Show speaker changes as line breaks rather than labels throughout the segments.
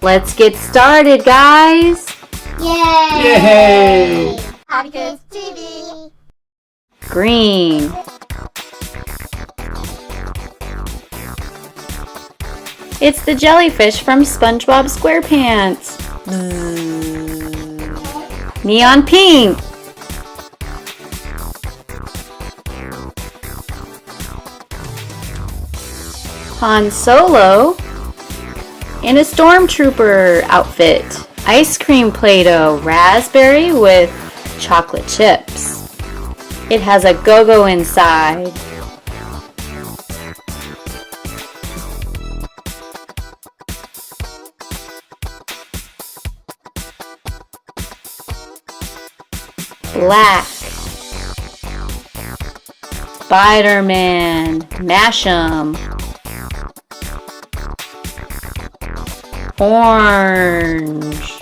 Let's get started, guys!
Yay!
Yay!
HobbyKidsTV.
Green. It's the jellyfish from SpongeBob SquarePants. Neon pink. Han Solo in a stormtrooper outfit. Ice cream Play-Doh, raspberry with chocolate chips. It has a go-go inside. Black. Spider-Man, mash 'em. Orange.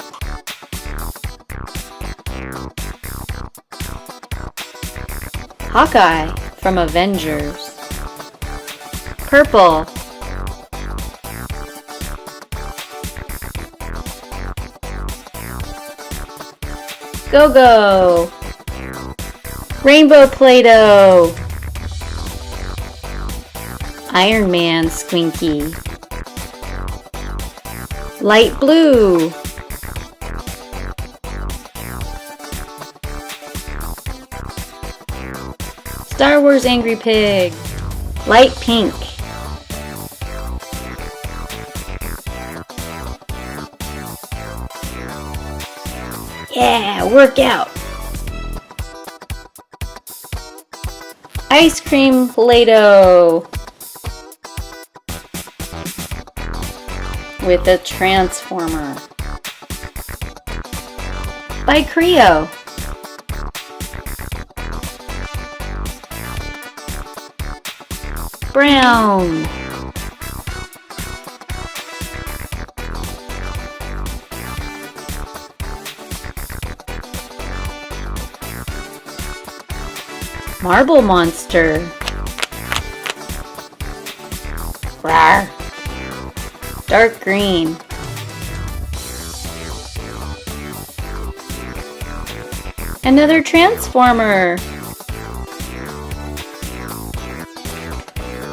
Hawkeye from Avengers. Purple. Go-Go. Rainbow Play-Doh. Iron Man Squinky. Light blue. Star Wars Angry Pig. Light pink. Yeah, work out. Ice cream Play-Doh with a transformer by Creo. Brown. Marble monster. Rawr. Dark green. Another transformer.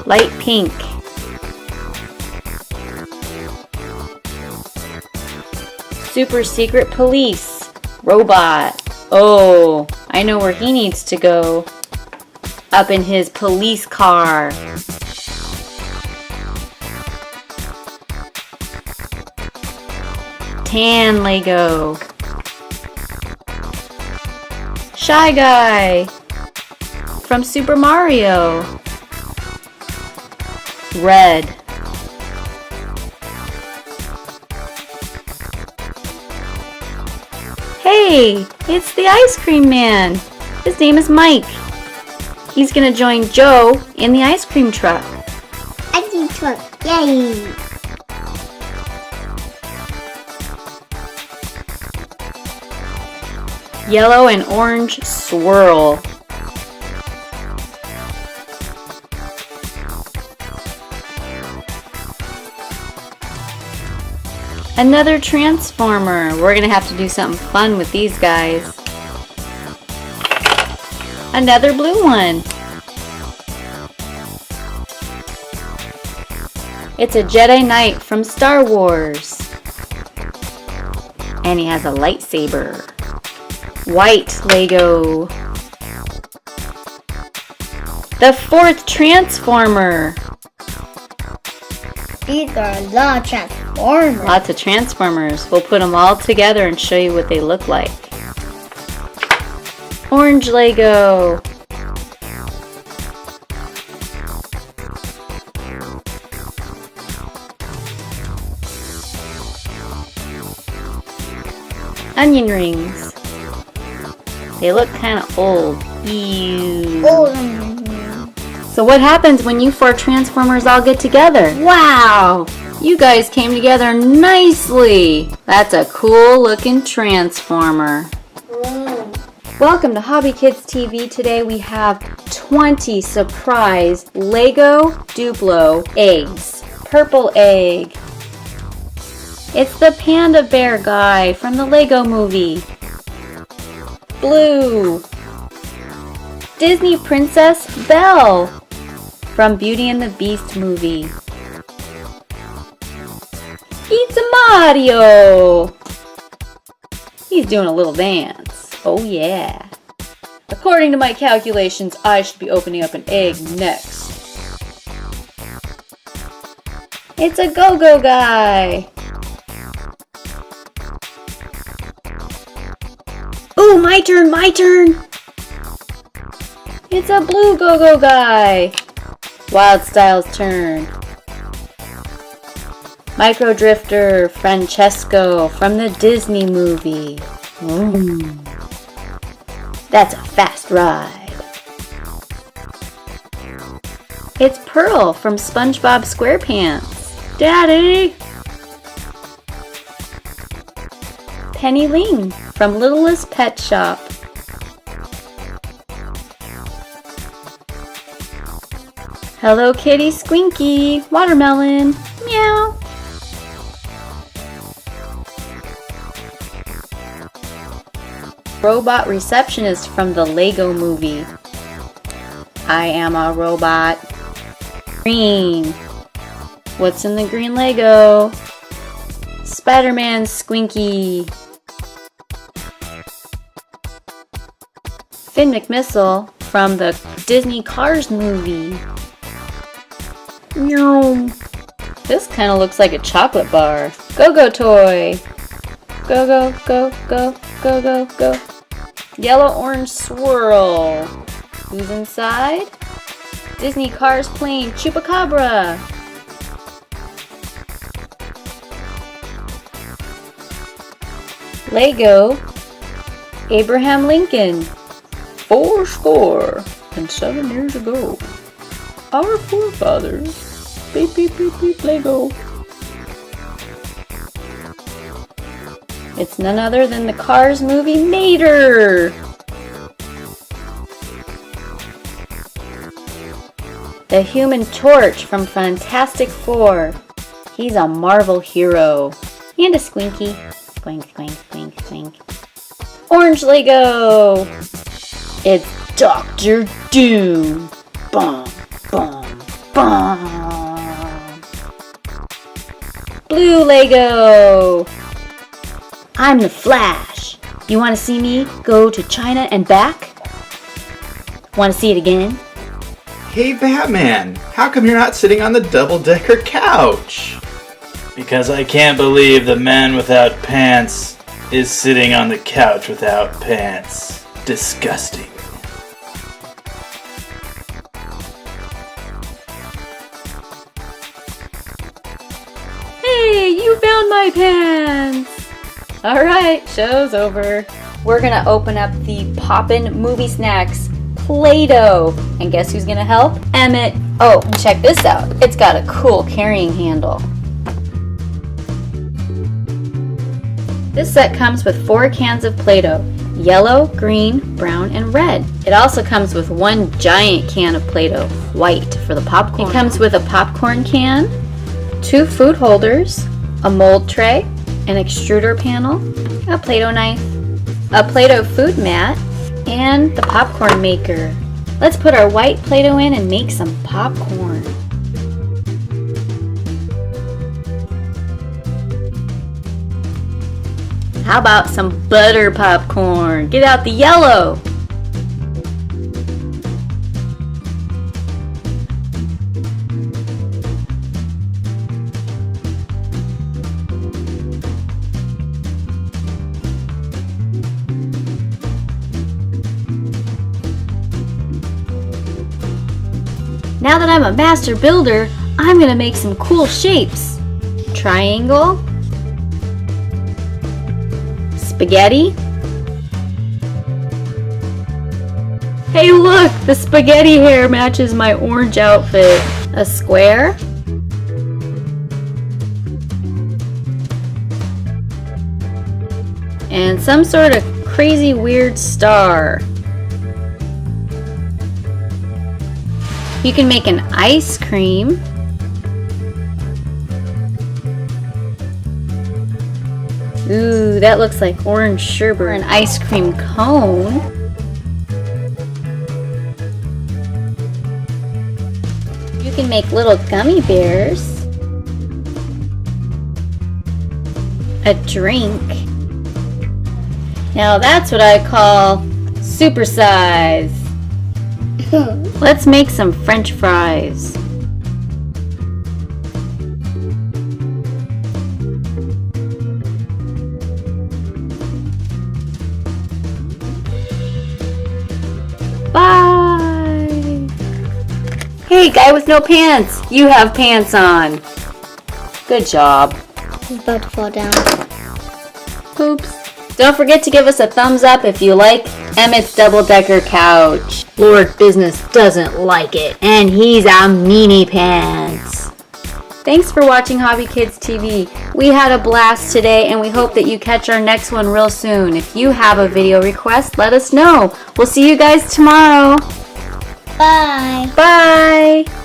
Light pink. Super secret police. Robot. Oh, I know where he needs to go. Up in his police car. Tan Lego. Shy Guy from Super Mario. Red. Hey, it's the ice cream man. His name is Mike. He's gonna join Joe in the ice cream truck.
Ice cream truck, yay!
Yellow and orange swirl. Another transformer. We're gonna have to do something fun with these guys. Another blue one. It's a Jedi Knight from Star Wars. And he has a lightsaber. White Lego. The fourth transformer.
These are a lot of transformers.
Lots of transformers. We'll put them all together and show you what they look like. Orange Lego. Onion rings. They look kind of old. Ew. So what happens when you four transformers all get together? Wow! You guys came together nicely. That's a cool looking transformer. Welcome to HobbyKidsTV. Today we have 20 surprise Lego Duplo eggs. Purple egg. It's the panda bear guy from the Lego movie. Blue. Disney Princess Belle from Beauty and the Beast movie. It's Mario. He's doing a little dance. Oh yeah. According to my calculations, I should be opening up an egg next. It's a go-go guy. Ooh, my turn, my turn. It's a blue go-go guy. Wild Style's turn. Micro Drifter Francesco from the Disney movie. That's a fast ride. It's Pearl from SpongeBob SquarePants. Daddy! Penny Ling from Littlest Pet Shop. Hello Kitty Squinky, Watermelon, meow. Robot receptionist from the Lego movie. I am a robot. Green. What's in the green Lego? Spider-Man Squinky. Finn McMissile from the Disney Cars movie. Meow. This kind of looks like a chocolate bar. Go-Go toy. Go, go, go, go, go, go, go. Yellow-orange swirl. Who's inside? Disney Cars plane Chupacabra. Lego Abraham Lincoln. 407 years ago. Our forefathers. Beep, beep, beep, beep, Lego. It's none other than the Cars movie Mater. The Human Torch from Fantastic Four. He's a Marvel hero. And a Squinky. Squink, squink, squink, squink. Orange Lego. It's Dr. Doom. Boom, boom, boom. Blue Lego. I'm the Flash. You want to see me go to China and back? Want to see it again?
Hey Batman, how come you're not sitting on the double-decker couch?
Because I can't believe the man without pants is sitting on the couch without pants. Disgusting.
Hey, you found my pants! Alright, show's over. We're gonna open up the Poppin' Movie Snacks Play-Doh. And guess who's gonna help? Emmett. Oh, check this out. It's got a cool carrying handle. This set comes with 4 cans of Play-Doh. Yellow, green, brown, and red. It also comes with 1 giant can of Play-Doh, white for the popcorn. It comes with a popcorn can, 2 food holders, a mold tray, an extruder panel, a Play-Doh knife, a Play-Doh food mat, and the popcorn maker. Let's put our white Play-Doh in and make some popcorn. How about some butter popcorn? Get out the yellow! Now that I'm a master builder, I'm gonna make some cool shapes. Triangle. Spaghetti. Hey look, the spaghetti hair matches my orange outfit. A square. And some sort of crazy weird star. You can make an ice cream. Ooh, that looks like orange sherbet or an ice cream cone. You can make little gummy bears. A drink. Now that's what I call supersize. Let's make some French fries. Bye! Hey, guy with no pants! You have pants on! Good job.
He's about to fall down.
Oops. Don't forget to give us a thumbs up if you like Emmett's double-decker couch. Lord Business doesn't like it, and he's a meanie pants. Thanks for watching Hobby Kids TV. We had a blast today, and we hope that you catch our next one real soon. If you have a video request, let us know. We'll see you guys tomorrow.
Bye.
Bye!